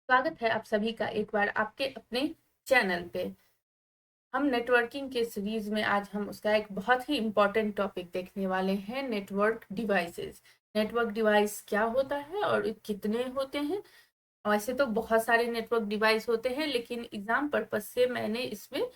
स्वागत है आप सभी का एक बार आपके अपने चैनल पे। हम नेटवर्किंग के सीरीज में आज हम उसका एक बहुत ही इम्पोर्टेंट टॉपिक देखने वाले हैं, नेटवर्क डिवाइसेस। नेटवर्क डिवाइस क्या होता है और कितने होते हैं। वैसे तो बहुत सारे नेटवर्क डिवाइस होते हैं, लेकिन एग्जाम पर्पज से मैंने इसमें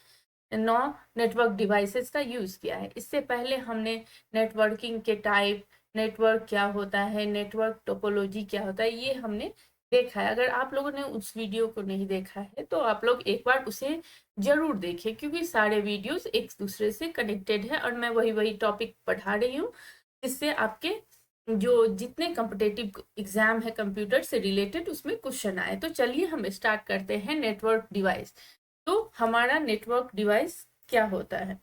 9 नेटवर्क डिवाइसेस का यूज किया है। इससे पहले हमने नेटवर्किंग के टाइप, नेटवर्क क्या होता है, नेटवर्क टोपोलॉजी क्या होता है, ये हमने देखा है। अगर आप लोगों ने उस वीडियो को नहीं देखा है तो आप लोग एक बार उसे जरूर देखें, क्योंकि सारे वीडियोस एक दूसरे से कनेक्टेड है और मैं वही वही टॉपिक पढ़ा रही हूँ, जिससे आपके जो जितने कॉम्पिटेटिव एग्जाम है कंप्यूटर से रिलेटेड उसमें क्वेश्चन आए। तो चलिए हम स्टार्ट करते हैं नेटवर्क डिवाइस। तो हमारा नेटवर्क डिवाइस क्या होता है।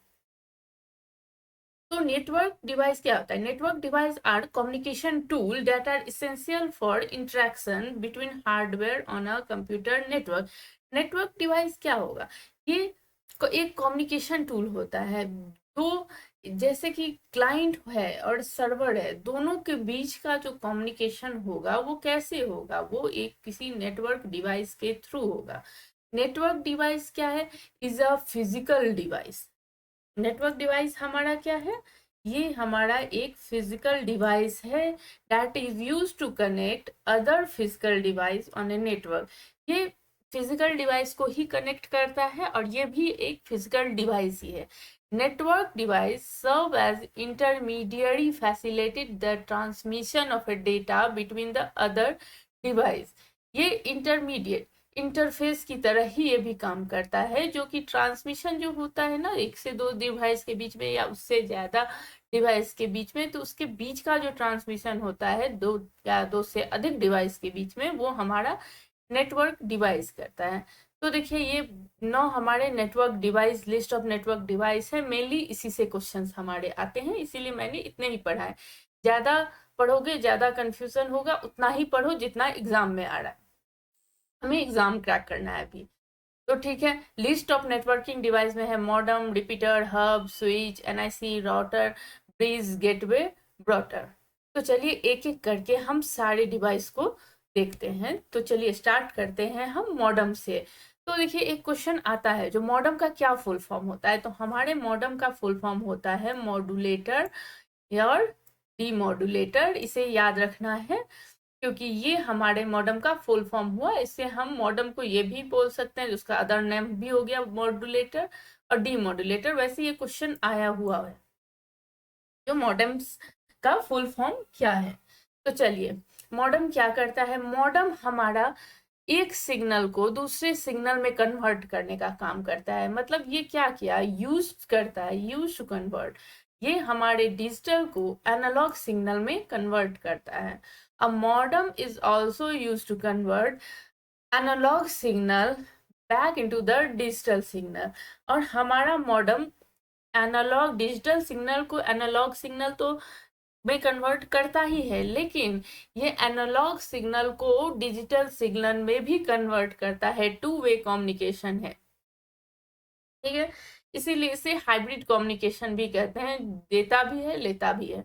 तो नेटवर्क डिवाइस क्या होता है। Network device are communication tool that are essential for interaction between hardware on a computer network. Network device क्या होगा, ये एक कम्युनिकेशन टूल होता है। तो जैसे कि क्लाइंट है और सर्वर है, दोनों के बीच का जो कम्युनिकेशन होगा वो कैसे होगा, वो एक किसी नेटवर्क डिवाइस के थ्रू होगा। नेटवर्क डिवाइस क्या है, is a physical device. Network device हमारा क्या है, ये हमारा एक फिजिकल डिवाइस है that is use to connect other physical device on a network. ये फिजिकल डिवाइस को ही कनेक्ट करता है और ये भी एक फिजिकल डिवाइस ही है। Network device serve as intermediary facilitate the transmission of a data between the other device. ये इंटरमीडिएट इंटरफेस की तरह ही ये भी काम करता है, जो कि ट्रांसमिशन जो होता है ना एक से दो डिवाइस के बीच में या उससे ज्यादा डिवाइस के बीच में, तो उसके बीच का जो ट्रांसमिशन होता है दो या दो से अधिक डिवाइस के बीच में, वो हमारा नेटवर्क डिवाइस करता है। तो देखिए ये 9 हमारे network device, list of network device है। मेनली इसी से क्वेश्चंस हमारे आते हैं, इसीलिए मैंने इतने ही पढ़ा है। ज्यादा पढ़ोगे ज्यादा कंफ्यूजन होगा, उतना ही पढ़ो जितना एग्जाम में आ रहा है। हमें एग्जाम क्रैक करना है अभी। तो ठीक है, लिस्ट ऑफ नेटवर्किंग डिवाइस में है modem, repeater, hub, switch, NIC, router, bridge, gateway, brouter. तो चलिए एक एक करके हम सारे डिवाइस को देखते हैं। तो चलिए स्टार्ट करते हैं हम मॉडेम से। तो देखिए एक क्वेश्चन आता है, जो मॉडेम का क्या फुल फॉर्म होता है। तो हमारे मॉडेम का फुल फॉर्म होता है मॉड्यूलेटर और डीमॉड्यूलेटर। इसे याद रखना है, क्योंकि ये हमारे मॉडेम का फुल फॉर्म हुआ। इससे हम मॉडेम को ये भी बोल सकते हैं, जिसका अदर नेम भी हो गया मॉड्यूलेटर और डीमॉड्यूलेटर। वैसे ये क्वेश्चन आया हुआ है, जो मॉडेम्स का फुल फॉर्म क्या है। तो चलिए मॉडेम क्या करता है। मॉडेम हमारा एक सिग्नल को दूसरे सिग्नल में कन्वर्ट करने का काम करता है। मतलब ये क्या किया, यूज करता है, यूज टू कन्वर्ट। ये हमारे डिजिटल को एनालॉग सिग्नल में कन्वर्ट करता है। A modem is also use to convert analogue signal back into the digital signal. और हमारा मॉडेम एनालॉग डिजिटल सिग्नल को एनालॉग सिग्नल तो में कन्वर्ट करता ही है, लेकिन ये एनालॉग सिग्नल को डिजिटल सिग्नल में भी कन्वर्ट करता है। टू वे कम्युनिकेशन है, ठीक है। इसीलिए इसे हाइब्रिड कम्युनिकेशन भी कहते हैं, देता भी है लेता भी है।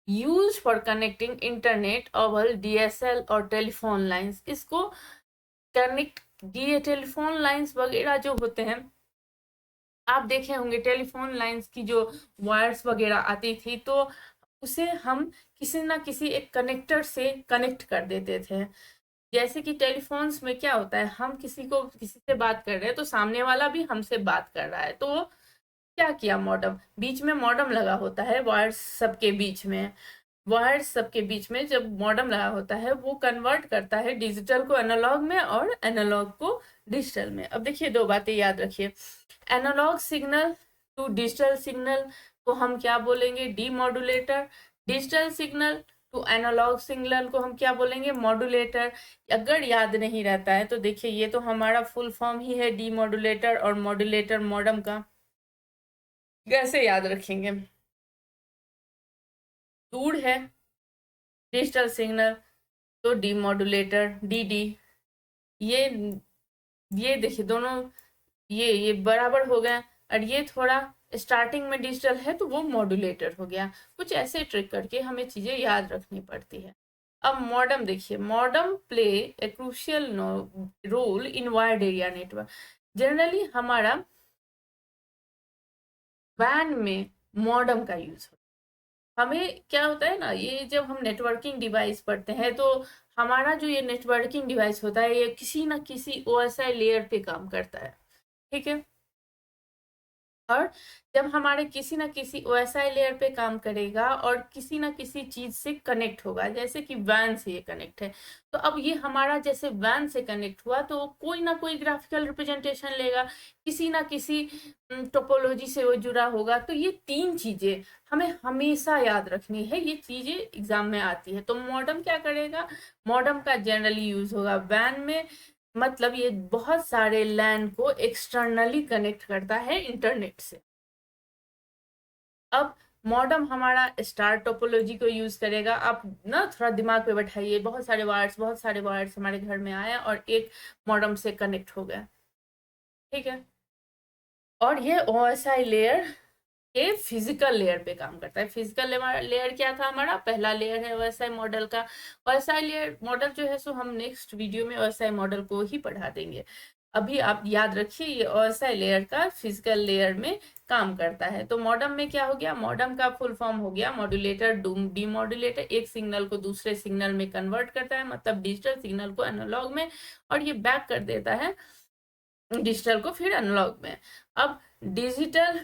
Use for connecting internet over DSL और टेलीफोन लाइंस। इसको कनेक्ट, डी टेलीफोन लाइंस वगैरह जो होते हैं, आप देखे होंगे टेलीफोन लाइंस की जो वायर्स वगैरह आती थी, तो उसे हम किसी ना किसी एक कनेक्टर से कनेक्ट कर देते थे। जैसे कि टेलीफोन्स में क्या होता है, हम किसी से बात कर रहे हैं तो सामने वाला भी हमसे बात कर रहा है, तो वो क्या किया, मॉडेम, बीच में मॉडेम लगा होता है वायर्स सबके बीच में। वायर्स सबके बीच में जब मॉडेम लगा होता है, वो कन्वर्ट करता है डिजिटल को एनालॉग में और एनालॉग को डिजिटल में। अब देखिए दो बातें याद रखिए। Analogue signal to digital signal को हम क्या बोलेंगे, demodulator. Digital signal to analogue signal को हम क्या बोलेंगे, मॉड्यूलेटर। अगर याद नहीं रहता है तो देखिए ये तो हमारा फुल फॉर्म ही है डीमॉड्यूलेटर और मॉड्यूलेटर मॉडेम का। कैसे याद रखेंगे, दूर है डिजिटल सिग्नल तो डीमॉड्यूलेटर डी डी। ये ये देखिए दोनों ये बराबर हो गए, और ये थोड़ा स्टार्टिंग में डिजिटल है तो वो मॉड्यूलेटर हो गया। कुछ ऐसे ट्रिक करके हमें चीजें याद रखनी पड़ती है। अब मॉडेम देखिए, modem play a crucial role in wired area network. Generally हमारा वैन में मॉडेम का यूज होता है। हमें क्या होता है ना, ये जब हम नेटवर्किंग डिवाइस पढ़ते हैं तो हमारा जो ये नेटवर्किंग डिवाइस होता है ये किसी ना किसी ओएसआई लेयर पे काम करता है, ठीक है। और जब हमारे किसी ना किसी ओएसआई लेयर पे काम करेगा और किसी ना किसी चीज से कनेक्ट होगा, जैसे कि वैन से ये कनेक्ट है, तो अब ये हमारा जैसे वैन से कनेक्ट हुआ तो कोई ना कोई ग्राफिकल रिप्रेजेंटेशन लेगा, किसी ना किसी टोपोलॉजी से वो जुड़ा होगा। तो ये तीन चीजें हमें हमेशा याद रखनी है, ये चीजें एग्जाम में आती है। तो मॉडेम क्या करेगा, मॉडेम का जनरली यूज होगा वैन में, मतलब ये बहुत सारे लैन को एक्सटर्नली कनेक्ट करता है इंटरनेट से। अब मॉडेम हमारा स्टार टोपोलॉजी को यूज करेगा। आप ना थोड़ा दिमाग पे बैठाइए, बहुत सारे वायर्स हमारे घर में आया और एक मॉडेम से कनेक्ट हो गया, ठीक है। और ये ओएसआई लेयर ये फिजिकल लेयर पे काम करता है। फिजिकल लेयर क्या था, हमारा पहला लेयर है ओएसआई मॉडल का। ओएसआई लेयर मॉडल जो है सो हम नेक्स्ट वीडियो में ओएसआई मॉडल को ही पढ़ा देंगे। अभी आप याद रखिए ये ओएसआई लेयर का फिजिकल लेयर में काम करता है। तो मॉडेम में क्या हो गया, मॉडेम का फुल फॉर्म हो गया मॉड्यूलेटर डीमॉड्यूलेटर। एक सिग्नल को दूसरे सिग्नल में कन्वर्ट करता है, मतलब डिजिटल सिग्नल को एनालॉग में, और ये बैक कर देता है डिजिटल को फिर एनालॉग में। अब डिजिटल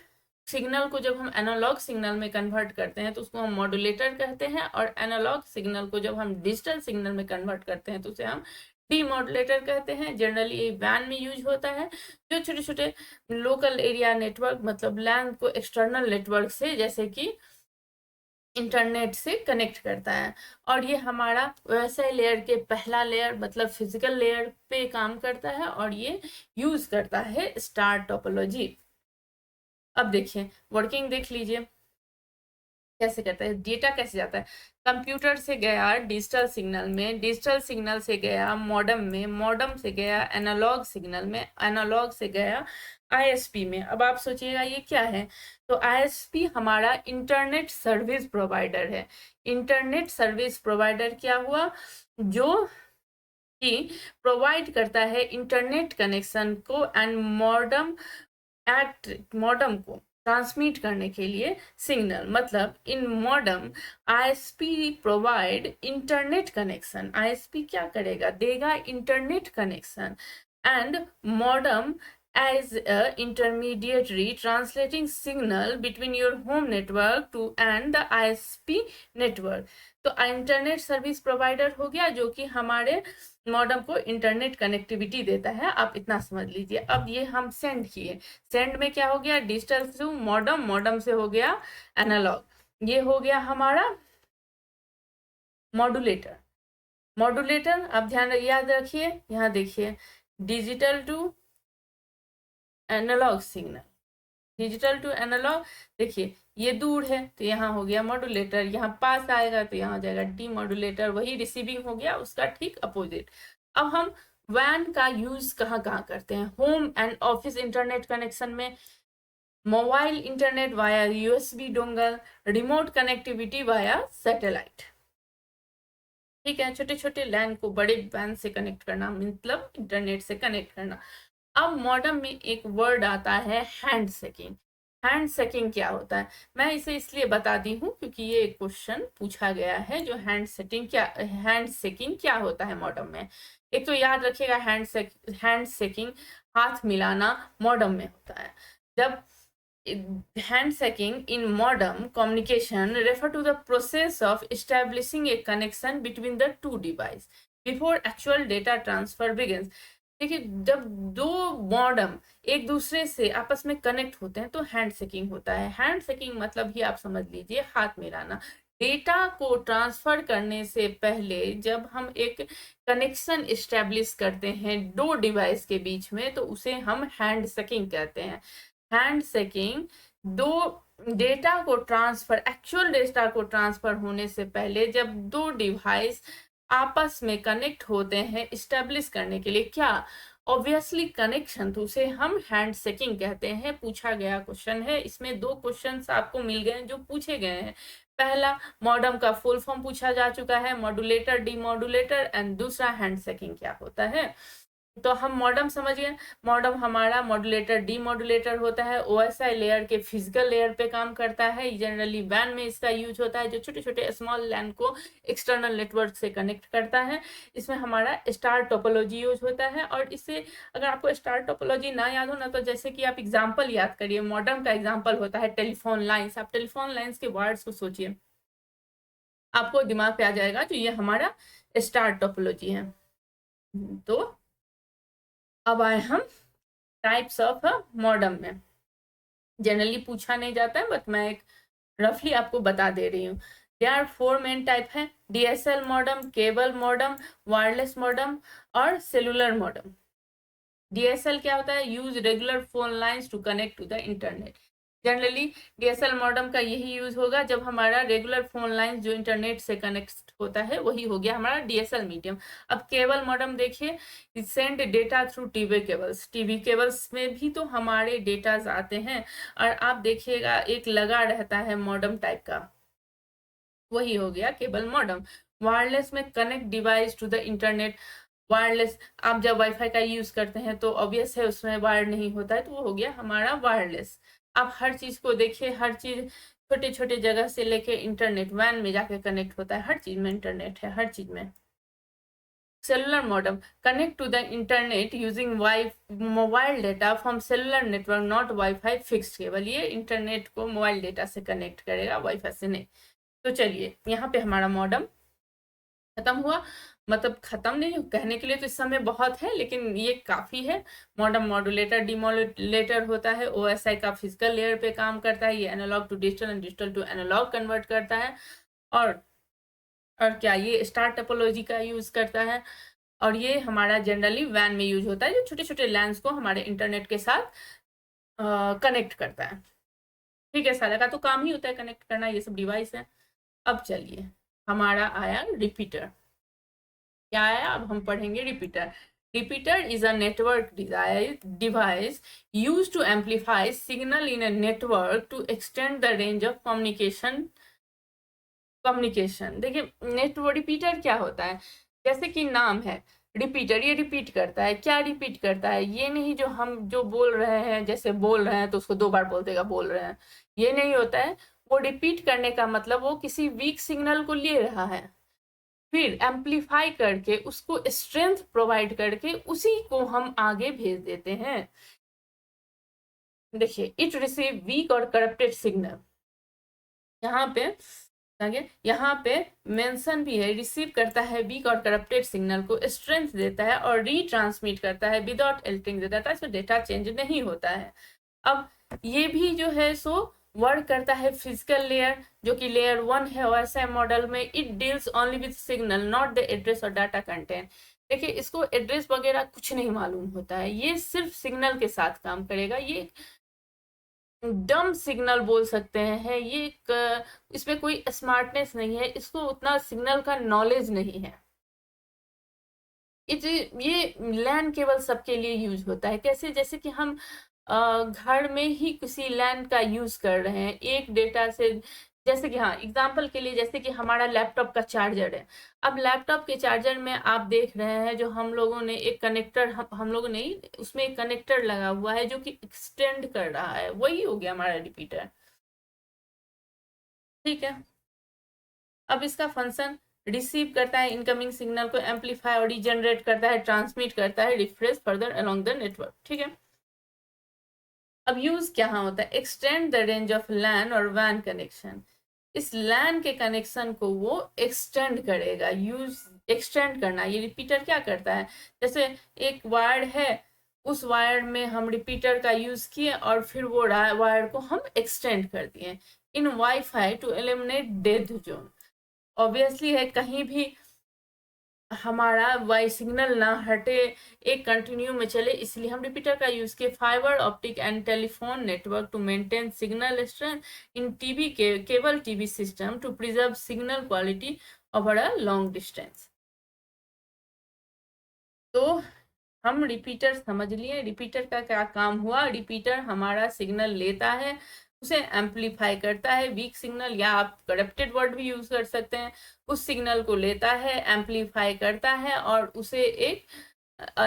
सिग्नल को जब हम एनालॉग सिग्नल में कन्वर्ट करते हैं तो उसको हम मॉड्यूलेटर कहते हैं, और एनालॉग सिग्नल को जब हम डिजिटल सिग्नल में कन्वर्ट करते हैं तो उसे हम डीमॉड्यूलेटर कहते हैं। जनरली ये वैन में यूज होता है, जो छोटे छोटे लोकल एरिया नेटवर्क मतलब लैन को एक्सटर्नल नेटवर्क से जैसे कि इंटरनेट से कनेक्ट करता है। और ये हमारा वैसे लेयर के पहला लेयर मतलब फिजिकल लेयर पे काम करता है, और ये यूज करता है स्टार टोपोलॉजी। अब देखिए वर्किंग देख लीजिए कैसे करता है, डेटा कैसे जाता है। कंप्यूटर से गया डिजिटल सिग्नल में, डिजिटल सिग्नल से गया मॉडेम में, मॉडेम से गया एनालॉग सिग्नल में, एनालॉग से गया आईएसपी में। अब आप सोचिएगा ये क्या है, तो आईएसपी हमारा इंटरनेट सर्विस प्रोवाइडर है। इंटरनेट सर्विस प्रोवाइडर क्या हुआ, जो कि प्रोवाइड करता है इंटरनेट कनेक्शन को एंड मॉडेम को ट्रांसमिट करने के लिए सिग्नल। मतलब in modem ISP provide internet connection. ISP क्या करेगा, देगा internet connection, and modem as a intermediary translating signal between your home network to and the ISP network। तो इंटरनेट सर्विस प्रोवाइडर हो गया जो कि हमारे मॉडेम को इंटरनेट कनेक्टिविटी देता है। आप इतना समझ लीजिए। अब ये हम सेंड किए, सेंड में क्या हो गया, डिजिटल टू मॉडेम, मॉडेम से हो गया एनालॉग, ये हो गया हमारा मॉड्यूलेटर। मॉड्यूलेटर आप ध्यान याद रखिए, यहाँ देखिए digital to analogue signal, digital to analogue. देखिए ये दूर है तो यहाँ हो गया मॉड्यूलेटर, यहाँ पास आएगा तो यहाँ हो जाएगा डीमॉड्यूलेटर। वही रिसीविंग हो गया उसका ठीक अपोजिट। अब हम वैन का यूज कहाँ कहाँ करते हैं, home and office internet connection में, mobile internet via USB dongle, remote connectivity via satellite, ठीक है। छोटे छोटे लैन को बड़े वैन से कनेक्ट करना मतलब इंटरनेट से कनेक्ट करना। अब मॉडेम में एक वर्ड आता है हैंड शेकिंग। हैंड शेकिंग क्या होता है, मैं इसे इसलिए बताती हूँ क्योंकि ये क्वेश्चन पूछा गया है जो हैंड शेकिंग क्या होता है मॉडेम में। एक तो याद रखिएगा हैंड शेकिंग हाथ मिलाना मॉडेम में होता है। जब handshaking in modem communication refer to the process of establishing a connection between the two devices before actual data transfer begins। देखिए जब दो मॉडेम एक दूसरे से आपस में कनेक्ट होते हैं तो हैंड शेकिंग होता है। हैंड शेकिंग मतलब ही आप समझ लीजिए हाथ मिलाना। डेटा को ट्रांसफर करने से पहले जब हम एक कनेक्शन इस्टेब्लिश करते हैं दो डिवाइस के बीच में तो उसे हम हैंड शेकिंग कहते हैं। हैंड शेकिंग दो डेटा को ट्रांसफर, एक्चुअल डेटा को ट्रांसफर होने से पहले जब दो डिवाइस आपस में कनेक्ट होते हैं इस्टेब्लिश करने के लिए क्या, ऑब्वियसली कनेक्शन, तो उसे हम हैंड शेकिंग कहते हैं। पूछा गया क्वेश्चन है, इसमें 2 क्वेश्चंस आपको मिल गए हैं जो पूछे गए हैं। पहला मॉडम का फुल फॉर्म पूछा जा चुका है, मॉड्यूलेटर, डीमॉड्यूलेटर, एंड दूसरा हैंड शेकिंग क्या होता है। तो हम मॉडम समझ गए। मॉडम हमारा मॉड्यूलेटर डीमॉड्यूलेटर होता है, ओएसआई लेयर के फिजिकल लेयर पे काम करता है। जनरली वैन में इसका यूज होता है, जो छोटे छोटे स्मॉल लैन को एक्सटर्नल नेटवर्क से कनेक्ट करता है। इसमें हमारा स्टार टोपोलॉजी यूज होता है। और इससे अगर आपको स्टार टोपोलॉजी ना याद हो ना, तो जैसे कि आप एग्जाम्पल याद करिए, मॉडम का एग्जाम्पल होता है टेलीफोन लाइन्स। आप टेलीफोन लाइन्स के वर्ड्स को सोचिए, आपको दिमाग पे आ जाएगा तो ये हमारा स्टार टोपोलॉजी है। तो अब आए हम टाइप्स ऑफ मॉडम में। जनरली पूछा नहीं जाता है, बट मैं एक रफली आपको बता दे रही हूँ। देयर आर 4 मेन टाइप है: DSL modem, cable modem, wireless modem और सेलुलर मॉडम। डीएसएल क्या होता है? Use regular phone lines to connect to the internet. Generally DSL modem का यही यूज होगा जब हमारा रेगुलर फोन लाइन जो इंटरनेट से कनेक्ट होता है, वही हो गया हमारा डीएसएल मीडियम। अब केबल मॉडम देखिए, send data through TV cables. TV cables में भी तो हमारे डेटाज आते हैं, और आप देखिएगा एक लगा रहता है मॉडम टाइप का, वही हो गया केबल मॉडम। वायरलेस में connect device to the internet. Wireless, आप जब वाईफाई का यूज करते हैं तो ऑब्वियस है उसमें वायर नहीं होता है, तो वो हो गया हमारा वायरलेस। आप हर चीज को देखिए, हर चीज छोटे छोटे जगह से लेके इंटरनेट वैन में जाके कनेक्ट होता है, हर चीज में इंटरनेट है, हर चीज में। Cellular modem, connect to the internet using mobile data from cellular network, not wifi fixed cable. ये इंटरनेट को मोबाइल डेटा से कनेक्ट करेगा, वाईफाई से नहीं। तो चलिए, यहाँ पे हमारा मॉडम खत्म हुआ। मतलब खत्म नहीं, कहने के लिए तो इस समय बहुत है, लेकिन ये काफी है। मॉडम मॉड्यूलेटर डीमॉड्यूलेटर होता है, ओएसआई का फिजिकल लेयर पे काम करता है। ये analogue to digital and digital to analogue convert करता है। और क्या, ये स्टार टोपोलॉजी का यूज करता है। और ये हमारा जनरली वैन में यूज होता है, जो छोटे छोटे लैंस को हमारे इंटरनेट के साथ कनेक्ट करता है। ठीक है, सारा का तो काम ही होता है कनेक्ट करना, ये सब डिवाइस है। अब चलिए, हमारा आया रिपीटर। क्या आया? अब हम पढ़ेंगे repeater. Repeater is a network device use to amplify signal in a network to extend the range of communication. देखिए, नेटवर्क रिपीटर क्या होता है? जैसे कि नाम है रिपीटर, ये रिपीट करता है। क्या रिपीट करता है? ये नहीं जो हम जो बोल रहे हैं, जैसे बोल रहे हैं तो उसको 2 बार बोल देगा बोल रहे हैं, ये नहीं होता है। वो रिपीट करने का मतलब वो किसी वीक सिग्नल को ले रहा है, फिर एम्पलीफाई करके उसको स्ट्रेंथ प्रोवाइड करके उसी को हम आगे भेज देते हैं। देखिए, इट रिसीव वीक और करप्टेड सिग्नल। यहाँ पे यहाँ पे मेंशन भी है, रिसीव करता है वीक और करप्टेड सिग्नल को, स्ट्रेंथ देता है और रीट्रांसमिट करता है विदाउट एल्टरिंग देता है, इसमें डेटा चेंज नहीं होता है। अब ये भी जो है सो वर्क करता है फिजिकल लेयर, जो कि लेयर 1 है OSI मॉडल में। It deals only with signal, not the address और डाटा कंटेंट। देखिए, इसको एड्रेस वगैरह कुछ नहीं मालूम होता है, ये सिर्फ सिग्नल के साथ काम करेगा। ये डम सिग्नल बोल सकते हैं, ये इसमें कोई स्मार्टनेस नहीं है, इसको उतना सिग्नल का नॉलेज नहीं है। ये लैन केवल सबके लिए यूज होता है। कैसे? जैसे कि हम घर में ही किसी लैन का यूज कर रहे हैं एक डेटा से। जैसे कि हाँ, एग्जांपल के लिए, जैसे कि हमारा लैपटॉप का चार्जर है। अब लैपटॉप के चार्जर में आप देख रहे हैं, जो हम लोगों ने एक कनेक्टर, हम लोगों ने उसमें एक कनेक्टर लगा हुआ है जो कि एक्सटेंड कर रहा है, वही हो गया हमारा रिपीटर। ठीक है, अब इसका फंक्शन रिसीव करता है इनकमिंग सिग्नल को, एम्पलीफाई और रीजनरेट करता है, ट्रांसमिट करता है, refresh further along the network. ठीक है, अब यूज क्या होता है? एक्सटेंड द रेंज ऑफ लैन और वैन कनेक्शन। इस लैन के कनेक्शन को वो एक्सटेंड करेगा। यूज एक्सटेंड करना, ये रिपीटर क्या करता है? जैसे एक वायर है, उस वायर में हम रिपीटर का यूज किए और फिर वो वायर को हम एक्सटेंड कर दिए in wifi to eliminate dead zone. Obviously है, कहीं भी हमारा वाई सिग्नल ना हटे, एक कंटिन्यू में चले, इसलिए हम रिपीटर का यूज किए। Fibre optic and telephone network to maintain signal strength in TV के cable TV system to preserve signal quality over a long distance. तो हम रिपीटर समझ लिए, रिपीटर का क्या काम हुआ, रिपीटर हमारा सिग्नल लेता है, उसे एम्पलीफाई करता है, वीक सिग्नल या आप करप्टेड वर्ड भी यूज कर सकते हैं, उस सिग्नल को लेता है, एम्पलीफाई करता है और उसे एक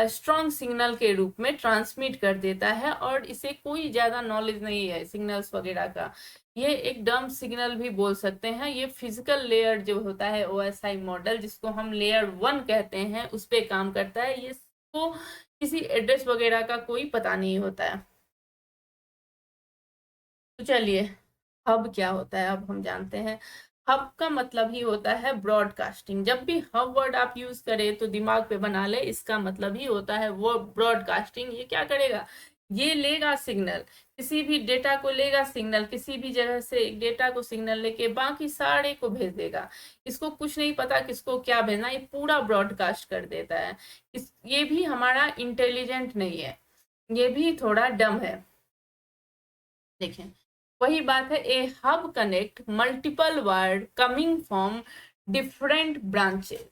स्ट्रॉन्ग सिग्नल के रूप में ट्रांसमिट कर देता है। और इसे कोई ज्यादा नॉलेज नहीं है सिग्नल्स वगैरह का, ये एक डम्प सिग्नल भी बोल सकते हैं। ये फिजिकल लेयर जो होता है ओएसआई मॉडल, जिसको हम लेयर 1 कहते हैं, उस पे काम करता है। ये को किसी एड्रेस वगैरह का कोई पता नहीं होता है। तो चलिए, हब क्या होता है अब हम जानते हैं। हब का मतलब ही होता है ब्रॉडकास्टिंग। जब भी हब वर्ड आप यूज करें तो दिमाग पे बना ले, इसका मतलब ही होता है वो ब्रॉडकास्टिंग। ये क्या करेगा, ये लेगा सिग्नल, किसी भी डेटा को लेगा सिग्नल, किसी भी जगह से डेटा को सिग्नल लेके बाकी सारे को भेज देगा। इसको कुछ नहीं पता किसको क्या भेजना, ये पूरा ब्रॉडकास्ट कर देता है। ये भी हमारा इंटेलिजेंट नहीं है, ये भी थोड़ा डम है। देखें, वही बात है, a hub connect multiple word coming from different branches.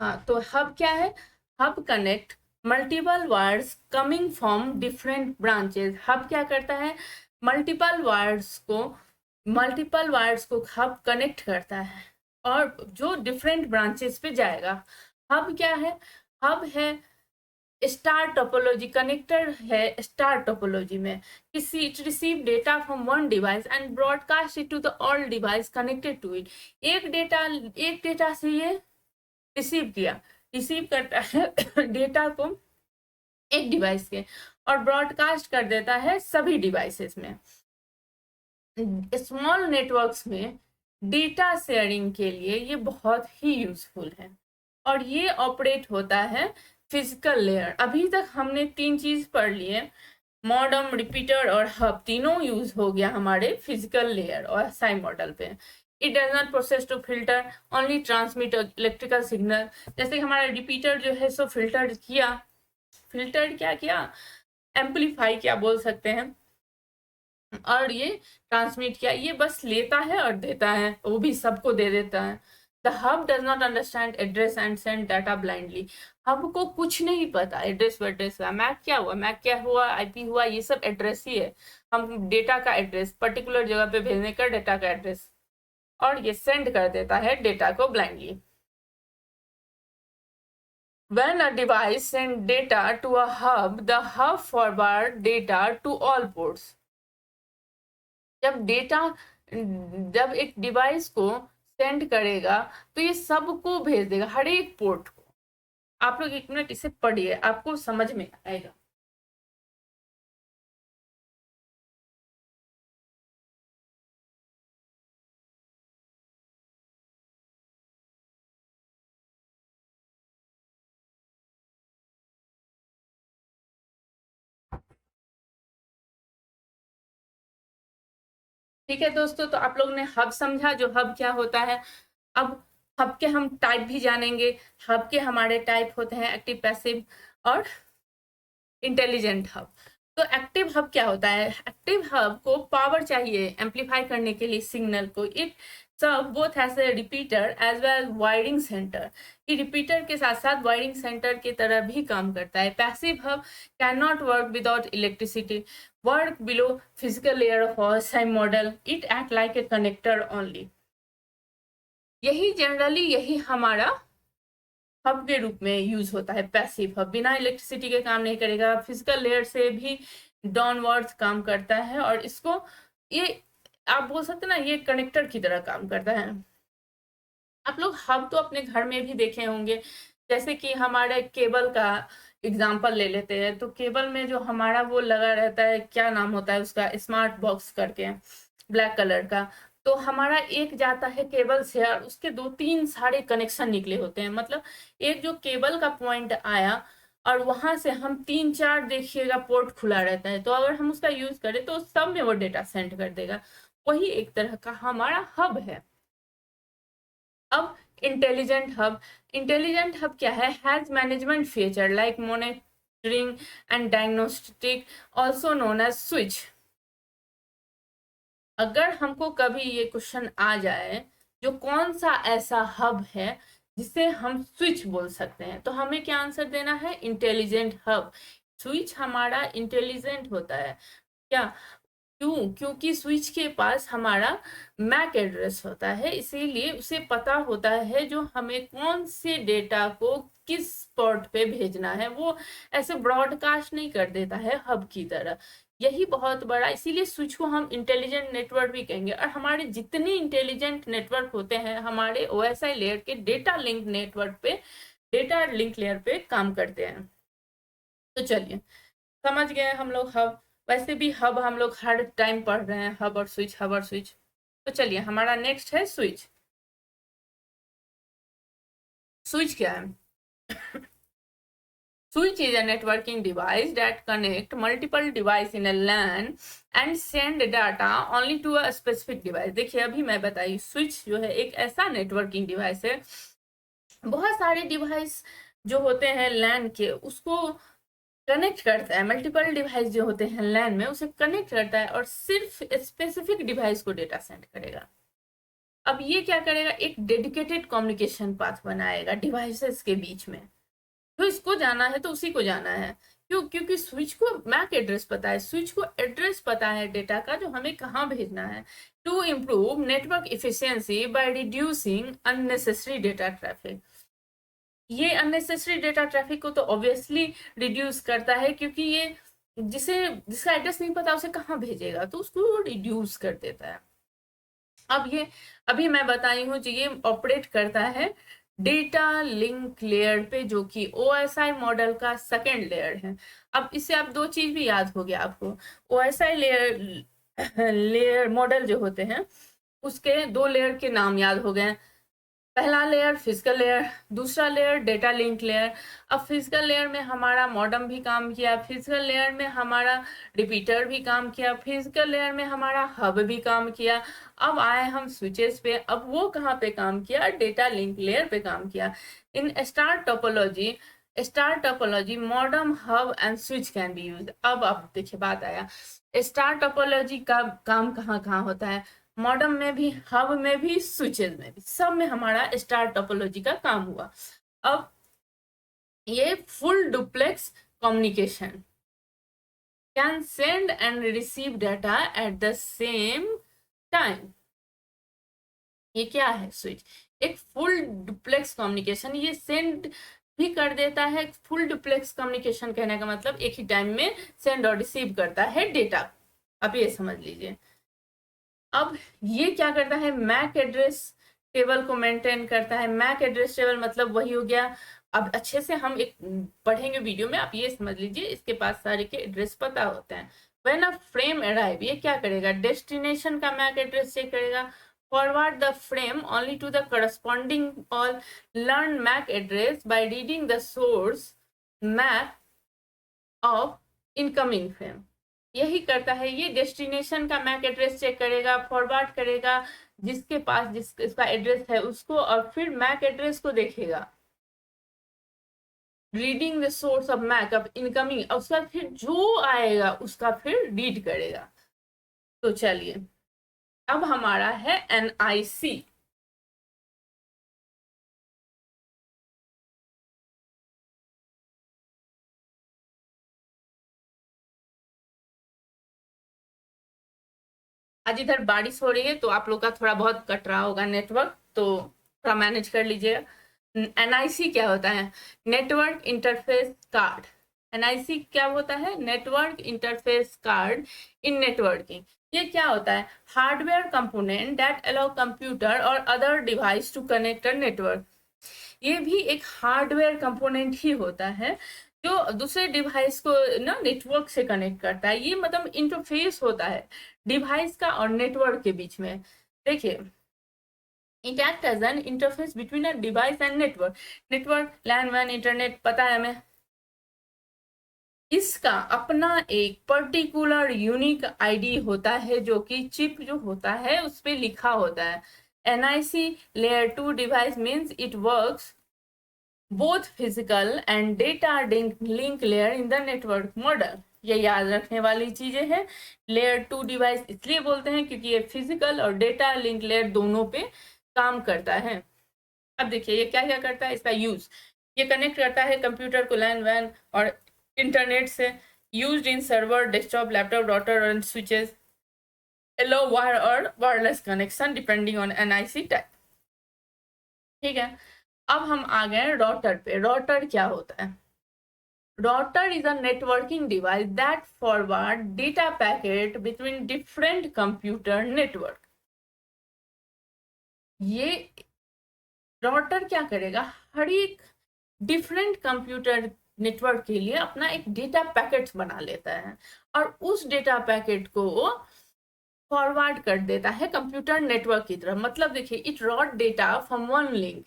हाँ, तो हब क्या है, hub connect multiple words coming from different branches. Hub क्या करता है, मल्टीपल वर्ड्स को हब कनेक्ट करता है और जो डिफरेंट ब्रांचेस पे जाएगा। हब क्या है, हब है स्टार टोपोलॉजी, कनेक्टर है स्टार टोपोलॉजी में। किसी it receive data from one device and broadcast it to the all device connected to it. एक डेटा से ये रिसीव करता है डेटा को एक डिवाइस के और ब्रॉडकास्ट कर देता है सभी डिवाइसेस में। स्मॉल नेटवर्क्स में डेटा शेयरिंग के लिए ये बहुत ही यूजफुल है और ये ऑपरेट होता है फिजिकल लेयर। अभी तक हमने 3 चीज पढ़ लिए, मॉडम, रिपीटर और हब, तीनों यूज हो गया हमारे physical layer OSI model पे। It does not process to filter, only transmit electrical signal. जैसे हमारा रिपीटर जो है सो फिल्टर क्या किया, एम्पलीफाई क्या बोल सकते हैं, और ये ट्रांसमिट किया। ये बस लेता है और देता है, वो भी सबको दे देता है। The hub does not understand address and send data blindly. Hub को कुछ नहीं पता एड्रेस का, मैक क्या हुआ, आईपी हुआ, ये सब एड्रेस ही है। हम डेटा का एड्रेस, पर्टिकुलर जगह पे भेजने का डेटा का एड्रेस, और ये सेंड कर देता है डेटा को blindly. When a device send data to a hub, the hub forward data to all ports. जब एक डिवाइस को सेंड करेगा तो ये सबको भेज देगा, हर एक पोर्ट को। आप लोग 1 मिनट इसे पढ़िए, आपको समझ में आएगा। ठीक है दोस्तों, तो आप लोगों ने हब समझा, जो हब क्या होता है। अब हब के हम टाइप भी जानेंगे। हब के हमारे टाइप होते हैं एक्टिव, पैसिव और इंटेलिजेंट हब। तो एक्टिव हब क्या होता है, एक्टिव हब को पावर चाहिए एम्पलीफाई करने के लिए सिग्नल को। It serve both as a repeater as well wiring centre. ये रिपीटर के साथ साथ वायरिंग सेंटर की तरह भी काम करता है। Passive hub can not work without electricity, work below physical layer of OSI model, it act like a connector only. यही हमारा हब के रूप में यूज होता है। पैसिव हब बिना इलेक्ट्रिसिटी के काम नहीं करेगा, फिजिकल लेयर से भी डाउनवर्ड्स काम करता है, और इसको ये आप बोल सकते ना, ये कनेक्टर की तरह काम करता है। आप लोग हब तो अपने घर में भी देखे होंगे, जैसे कि हमारे केबल का एग्जांपल ले लेते हैं। तो केबल में जो हमारा वो लगा रहता है, क्या नाम होता है उसका, स्मार्ट बॉक्स करके, ब्लैक कलर का। तो हमारा एक जाता है केबल से और उसके 2-3 सारे कनेक्शन निकले होते हैं। मतलब एक जो केबल का पॉइंट आया और वहां से हम 3-4 देखिएगा पोर्ट खुला रहता है, तो अगर हम उसका यूज करें तो सब में वो डेटा सेंड कर देगा। वही एक तरह का हमारा हब है। अब इंटेलिजेंट हब क्या है? Has management feature like monitoring and diagnostic, also known as switch. अगर हमको कभी ये क्वेश्चन आ जाए जो कौन सा ऐसा हब है जिसे हम स्विच बोल सकते हैं, तो हमें क्या आंसर देना है? Intelligent hub. स्विच हमारा इंटेलिजेंट होता है। क्या? क्यों? क्योंकि स्विच के पास हमारा मैक एड्रेस होता है, इसीलिए उसे पता होता है जो हमें कौन से डेटा को किस पोर्ट पे भेजना है, वो ऐसे ब्रॉडकास्ट नहीं कर देता है हब की तरह। यही बहुत बड़ा, इसीलिए स्विच को हम इंटेलिजेंट नेटवर्क भी कहेंगे। और हमारे जितने इंटेलिजेंट नेटवर्क होते हैं हमारे ओएसआई लेयर के डेटा लिंक नेटवर्क पे, डेटा लिंक लेयर पे काम करते हैं। तो चलिए, समझ गए हम लोग हब। वैसे भी हब हम लोग हर टाइम पढ़ रहे हैं, हब और स्विच, हब और स्विच। तो चलिए, हमारा नेक्स्ट है स्विच। स्विच क्या है? Switch is a networking device that connect multiple device in a LAN and send data only to a specific device। देखिए, अभी मैं बताई, स्विच जो है एक ऐसा नेटवर्किंग डिवाइस है, बहुत सारे डिवाइस जो होते हैं लैन के उसको कनेक्ट करता है। मल्टीपल डिवाइस जो होते हैं लैन में उसे कनेक्ट करता है और सिर्फ स्पेसिफिक डिवाइस को डेटा सेंड करेगा। अब ये क्या करेगा? एक डेडिकेटेड कम्युनिकेशन पाथ बनाएगा डिवाइसेस के बीच में। तो इसको जाना है तो उसी को जाना है। क्यों? क्योंकि स्विच को मैक एड्रेस पता है, स्विच को एड्रेस पता है डेटा का जो हमें कहाँ भेजना है। To improve network efficiency by reducing unnecessary data traffic. ये अननेसेसरी डेटा ट्रैफिक को तो ऑब्वियसली रिड्यूस करता है, क्योंकि ये जिसका एड्रेस नहीं पता उसे कहाँ भेजेगा, तो उसको रिड्यूस कर देता है। अब ये अभी मैं बताई हूँ, ये ऑपरेट करता है डेटा लिंक लेयर पे, जो कि ओएसआई मॉडल का सेकेंड लेयर है। अब इससे आप दो चीज भी याद हो गया आपको। ओएसआई लेयर मॉडल जो होते हैं उसके दो लेयर के नाम याद हो गए। पहला लेयर फिजिकल लेयर, दूसरा लेयर डेटा लिंक लेयर। अब फिजिकल लेयर में हमारा मॉडम भी काम किया, फिजिकल लेयर में हमारा रिपीटर भी काम किया, फिजिकल लेयर में हमारा हब भी काम किया। अब आए हम स्विचेस पे। अब वो कहाँ पे काम किया? डेटा लिंक लेयर पे काम किया। In star topology modem hub and switch can be use. अब देखिए बात आया, स्टार टोपोलॉजी का काम कहाँ कहाँ होता है? मॉडम में भी, हब में भी, स्विचेस में भी, सब में हमारा स्टार टोपोलॉजी का काम हुआ। अब ये full duplex communication can send and receive data at the same time. ये क्या है? स्विच एक फुल डुप्लेक्स कम्युनिकेशन, ये सेंड भी कर देता है। फुल डुप्लेक्स कम्युनिकेशन कहने का मतलब एक ही टाइम में सेंड और रिसीव करता है डेटा। अब ये समझ लीजिए। अब ये क्या करता है? मैक एड्रेस टेबल को मेंटेन करता है। मैक एड्रेस टेबल मतलब वही हो गया, अब अच्छे से हम एक पढ़ेंगे वीडियो में, आप ये समझ लीजिए इसके पास सारे के एड्रेस पता होते हैं। व्हेन अ फ्रेम अराइव, ये क्या करेगा? डेस्टिनेशन का मैक एड्रेस चेक करेगा, forward the frame only to the corresponding और learn MAC address by reading the source MAC of incoming frame. यही करता है ये, डेस्टिनेशन का मैक एड्रेस चेक करेगा, फॉरवर्ड करेगा जिसके पास जिसका एड्रेस है उसको, और फिर मैक एड्रेस को देखेगा, reading the source of MAC of incoming, उसका फिर जो आएगा उसका फिर रीड करेगा। तो चलिए, अब हमारा है NIC। आज इधर बारिश हो रही है तो आप लोग का थोड़ा बहुत कट रहा होगा नेटवर्क, तो थोड़ा मैनेज कर लीजिएगा। NIC क्या होता है? Network interface card. NIC क्या होता है? Network interface card in networking. ये क्या होता है? Hardware component that allow computer और other device to connect a network. ये भी एक हार्डवेयर कंपोनेंट ही होता है जो दूसरे डिवाइस को ना नेटवर्क से कनेक्ट करता है। ये मतलब इंटरफेस होता है डिवाइस का और नेटवर्क के बीच में। देखिए, it act as an interface between a device and network LAN WAN internet पता है हमें। इसका अपना एक पर्टिकुलर यूनिक आईडी होता है जो कि चिप जो होता है उस पे लिखा होता है। NIC layer 2 device means it works both physical and data link layer in the network model. ये याद रखने वाली चीजें हैं. लेयर 2 डिवाइस इसलिए बोलते हैं क्योंकि ये फिजिकल और डेटा लिंक लेयर दोनों पे काम करता है. अब देखिए ये क्या क्या करता है, इसका यूज. ये कनेक्ट करता है कंप्यूटर को लैन वैन और इंटरनेट से. Used in server, desktop, laptop, router और switches. allow wire or wireless connection depending on NIC type. ठीक है. अब हम आ गए राउटर पे. राउटर क्या होता है? Router is a networking device that forward data packet between different computer network. ये राउटर क्या करेगा, हर एक डिफरेंट कंप्यूटर नेटवर्क के लिए अपना एक डेटा पैकेट बना लेता है और उस डेटा पैकेट को फॉरवर्ड कर देता है कंप्यूटर नेटवर्क की तरफ. मतलब देखिए, it route data from one link.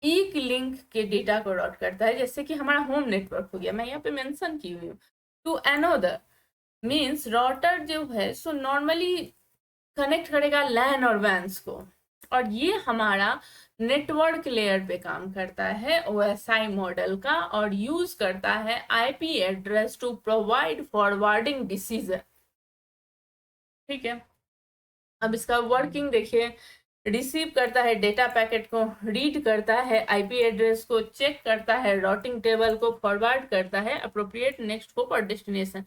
एक लिंक के डेटा को रॉट करता है, जैसे कि हमारा होम नेटवर्क हो गया, मैं यहाँ पे मेंशन की हुई हूँ, टू अनदर. मीन्स राउटर जो है सो नॉर्मली कनेक्ट करेगा लैन और वैन्स को, और ये हमारा नेटवर्क लेयर पे काम करता है OSI मॉडल का, और यूज करता है IP address to provide forwarding decision. ठीक है. अब इसका वर्किंग देखिए. रिसीव करता है डेटा पैकेट को, रीड करता है IP एड्रेस को, चेक करता है राउटिंग टेबल को, फॉरवर्ड करता है अप्रोप्रिएट नेक्स्ट होप और डेस्टिनेशन.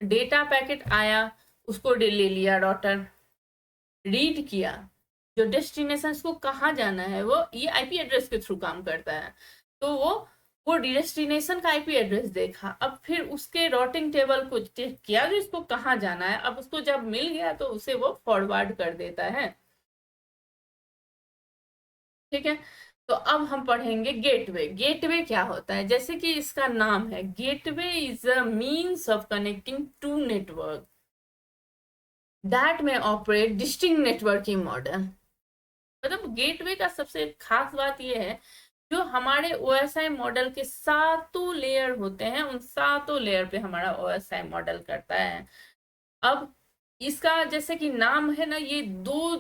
डेटा पैकेट आया, उसको ले लिया राउटर, रीड किया, जो डेस्टिनेशन को कहाँ जाना है वो ये IP एड्रेस के थ्रू काम करता है, तो वो डेस्टिनेशन का IP एड्रेस देखा. अब फिर उसके राउटिंग टेबल को चेक किया जो इसको कहाँ जाना है. अब उसको जब मिल गया तो उसे वो फॉरवर्ड कर देता है. ठीक है. तो अब हम पढ़ेंगे गेटवे. गेटवे क्या होता है? जैसे कि इसका नाम है, gateway is a means of connecting to network that में ऑपरेट डिस्टिंक्ट नेटवर्किंग मॉडल. मतलब गेटवे का सबसे खास बात यह है, जो हमारे OSI मॉडल के सातों लेयर होते हैं, उन सातों लेयर पे हमारा OSI मॉडल करता है. अब इसका जैसे कि नाम है ना, ये दो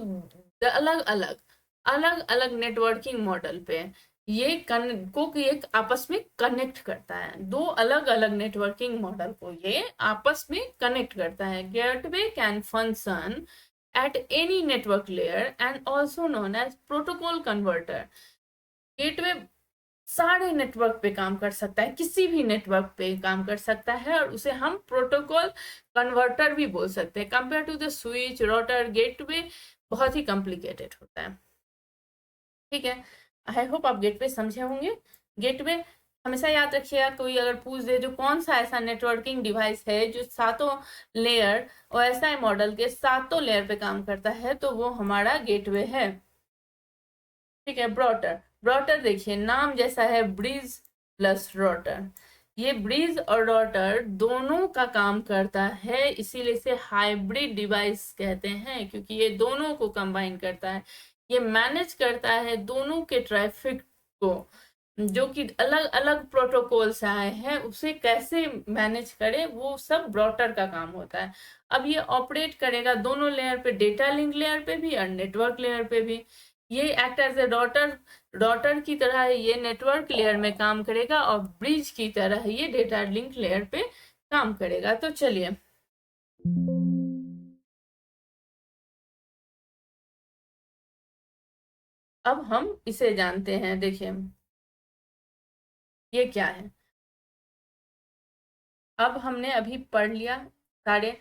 अलग अलग नेटवर्किंग मॉडल पे ये को एक आपस में कनेक्ट करता है. दो अलग अलग नेटवर्किंग मॉडल को ये आपस में कनेक्ट करता है. Gateway can function at any network layer and also known as protocol converter. Gateway सारे नेटवर्क पे काम कर सकता है, किसी भी नेटवर्क पे काम कर सकता है, और उसे हम प्रोटोकॉल कन्वर्टर भी बोल सकते हैं. Compare to the switch, router, gateway बहुत ही कॉम्प्लिकेटेड होता है. ठीक है. आई होप आप गेटवे समझे होंगे. गेटवे हमेशा याद रखिएगा, कोई अगर पूछ दे जो कौन सा ऐसा नेटवर्किंग डिवाइस है जो सातों लेयर OSI मॉडल के सातों लेयर पे काम करता है, तो वो हमारा गेटवे है. ठीक है. ब्राउटर. ब्राउटर देखिए नाम जैसा है, ब्रिज प्लस राउटर. ये ब्रिज और राउटर दोनों का काम करता है, इसीलिए इसे हाइब्रिड डिवाइस कहते हैं, क्योंकि ये दोनों को कंबाइन करता है. ये मैनेज करता है दोनों के ट्रैफिक को, जो कि अलग अलग प्रोटोकॉल से आए हैं, उसे कैसे मैनेज करे, वो सब ब्राउटर का काम होता है. अब ये ऑपरेट करेगा दोनों लेयर पे, डेटा लिंक लेयर पे भी और नेटवर्क लेयर पे भी. ये एक्ट एज ए राउटर की तरह ये नेटवर्क लेयर में काम करेगा, और ब्रिज की तरह ये डेटा लिंक लेयर पे काम करेगा. तो चलिए अब हम इसे जानते हैं. देखिए ये क्या है. अब हमने अभी पढ़ लिया सारे.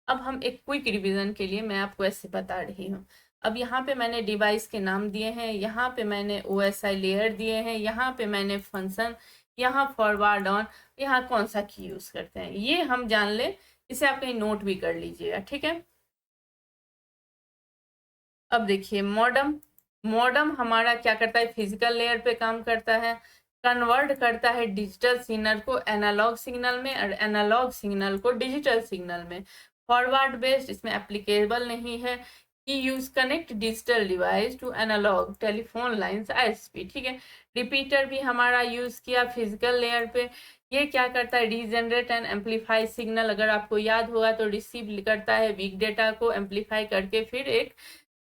अब हम एक क्विक रिवीजन के लिए मैं आपको ऐसे बता रही हूँ. अब यहाँ पे मैंने डिवाइस के नाम दिए हैं, यहाँ पे मैंने OSI लेयर दिए हैं, यहाँ पे मैंने फंक्शन, यहाँ फॉरवर्ड ऑन, यहाँ कौन सा की यूज करते हैं, ये हम जान ले. इसे आप कहीं नोट भी कर लीजिएगा. ठीक है. अब देखिए मॉडम. मॉडम हमारा क्या करता है, फिजिकल लेयर पे काम करता है, कन्वर्ट करता है डिजिटल सिग्नल को एनालॉग सिग्नल में और एनालॉग सिग्नल को डिजिटल सिग्नल में. फॉरवर्ड बेस्ड इसमें एप्लीकेबल नहीं है. Key use connect digital device to analogue telephone lines ISP. ठीक है. रिपीटर भी हमारा यूज किया फिजिकल लेयर पे. ये क्या करता है, रीजनरेट एंड एम्पलीफाई सिग्नल. अगर आपको याद होगा तो रिसीव करता है वीक डेटा को, एम्पलीफाई करके फिर एक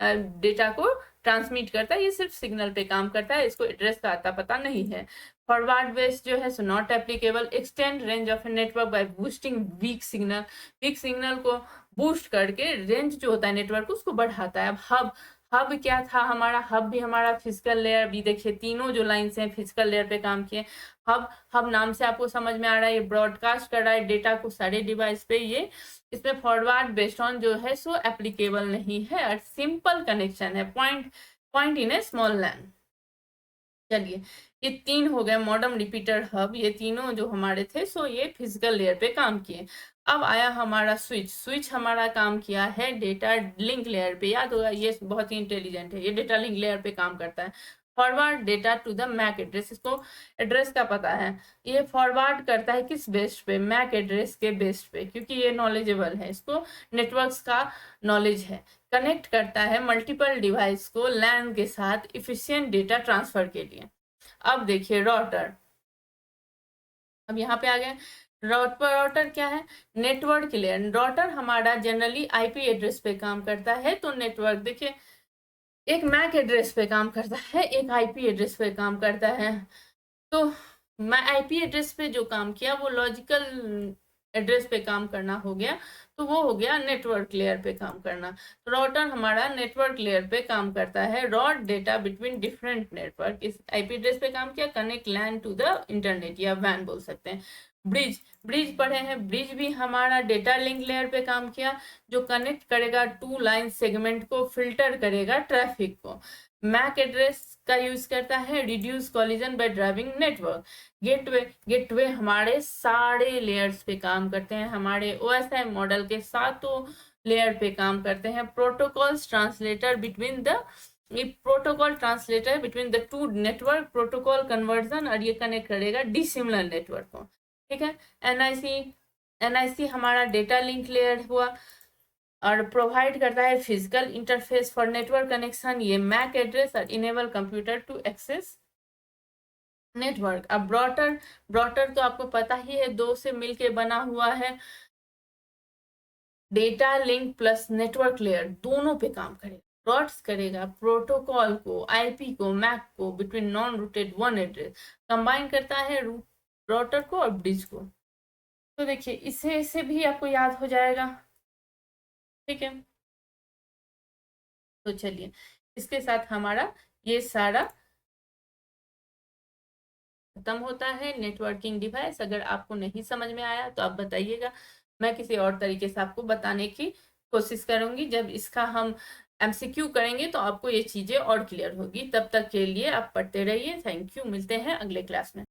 डेटा को ट्रांसमिट करता है, ये सिर्फ सिग्नल पे काम करता है, इसको एड्रेस का आता पता नहीं है। फॉरवर्ड बेस्ड जो है so not applicable, extend range of a network by boosting weak signal, weak signal को बूस्ट करके रेंज जो होता है नेटवर्क उसको बढ़ाता है। अब हब क्या था हमारा, हब भी हमारा फिजिकल लेयर, भी देखिए तीनों जो लाइन्स हैं फिजिकल लेयर पे काम किए। हब नाम से आपको समझ में आ रहा है, ये ब्रॉडकास्ट कर रहा है डेटा को सारे डिवाइस पे, ये इसमें फॉरवर्ड बेस्ड ऑन जो है सो एप्लीकेबल नहीं है और सिंपल कनेक्शन है, पॉइंट इन ए स्मॉल लैन। चलिए ये तीन हो गए मॉडर्न रिपीटर हब, ये तीनों जो हमारे थे सो ये फिजिकल लेयर पे काम किए। अब आया हमारा स्विच हमारा काम किया है डेटा लिंक लेयर पे, याद होगा ये बहुत ही इंटेलिजेंट है, ये डेटा लिंक लेयर पे काम करता है। Forward data to the MAC address, इसको एड्रेस का पता है, ये फॉरवर्ड करता है किस बेस्ड पे, मैक एड्रेस के बेस्ड पे, क्योंकि ये नॉलेजेबल है, इसको नेटवर्क्स का नॉलेज है। कनेक्ट करता है मल्टीपल डिवाइस को लैन के साथ इफिशिएंट डेटा ट्रांसफर के लिए। अब देखिए राउटर, अब यहाँ पे आ गए राउटर क्या है, नेटवर्क लेयर। राउटर हमारा जनरली आईपी एड्रेस पे काम करता है, तो नेटवर्क देखिए एक मैक एड्रेस पे काम करता है, एक आईपी एड्रेस पे काम करता है। तो मैं आईपी एड्रेस पे जो काम किया वो लॉजिकल एड्रेस पे काम करना हो गया, तो वो हो गया नेटवर्क लेयर पे काम करना। तो राउटर हमारा नेटवर्क लेयर पे काम करता है, route data between different network, इस आईपी एड्रेस पे काम किया, connect LAN to the internet या वैन बोल सकते हैं। ब्रिज पढ़े हैं, ब्रिज भी हमारा डेटा लिंक लेयर पे काम किया, जो कनेक्ट करेगा टू लाइन सेगमेंट को, फिल्टर करेगा ट्रैफिक को। मैक एड्रेस का यूज करता है, reduce collision by driving network. Gateway हमारे सारे लेयर्स पे काम करते हैं, हमारे ओएसआई मॉडल के सातों लेयर पे काम करते हैं। प्रोटोकॉल्स ट्रांसलेटर बिटवीन द, ये protocol translator between the two network, protocol conversion, और ये कनेक्ट करेगा डिसिमिलर नेटवर्क को, ठीक है। एनआईसी हमारा डेटा लिंक लेयर हुआ और प्रोवाइड करता है physical interface for network connection, ये मैक एड्रेस और enable computer to access network. अब ब्रॉटर तो आपको पता ही है, दो से मिलके बना हुआ है, data link plus network layer दोनों पे काम करेगा, ब्रॉड्स करेगा प्रोटोकॉल को, आईपी को, मैक को between non rooted one address, combine करता है ब्रॉटर को और ब्रिज को। तो देखिए इससे भी आपको याद हो जाएगा, ठीक है। तो चलिए इसके साथ हमारा ये सारा खत्म होता है नेटवर्किंग डिवाइस। अगर आपको नहीं समझ में आया तो आप बताइएगा, मैं किसी और तरीके से आपको बताने की कोशिश करूंगी। जब इसका हम एमसीक्यू करेंगे तो आपको ये चीजें और क्लियर होगी। तब तक के लिए आप पढ़ते रहिए। थैंक यू, मिलते हैं अगले क्लास में।